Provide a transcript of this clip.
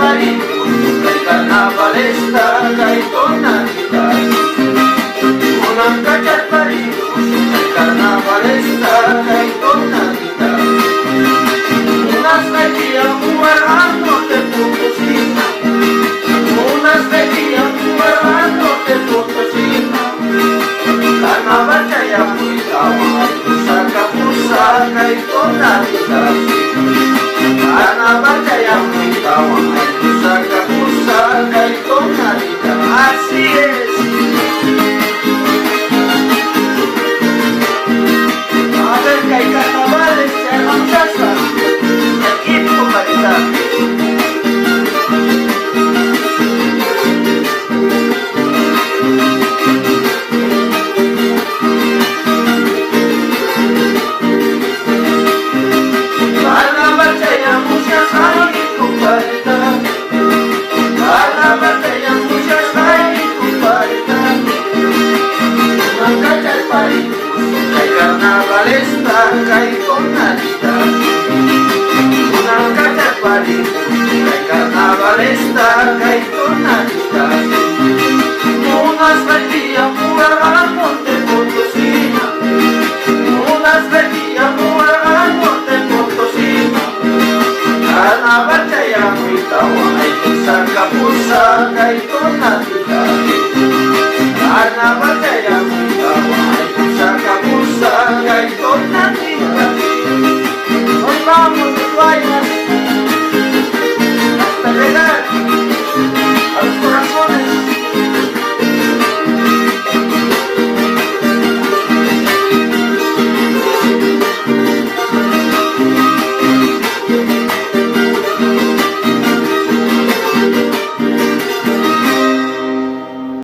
paritos, kay carnavalesta, kay tonalidad. Unang kachat paritos, kay carnavalesta, kay tonalidad. Unas venían jugando de Potosina, unas venían jugando de Potosina. Carnaval kaya puitawa, pusaka pusaka tonalidad. Carnaval kaya puitawa, pusaka pusaka tonalidad. Así es. A ver que hay carnavales, hermano Shasta, aquí en Comarita. Carnavalesta, kay tonalidad. Unang kachat paritos, kay carnavalesta, kay tonalidad. Unas vendían jugar Monte Potosina, unas vendían jugar Monte Potosina. Carnaval kaya puitawa, ay pusaka pusaka tonalidad. Carnaval kaya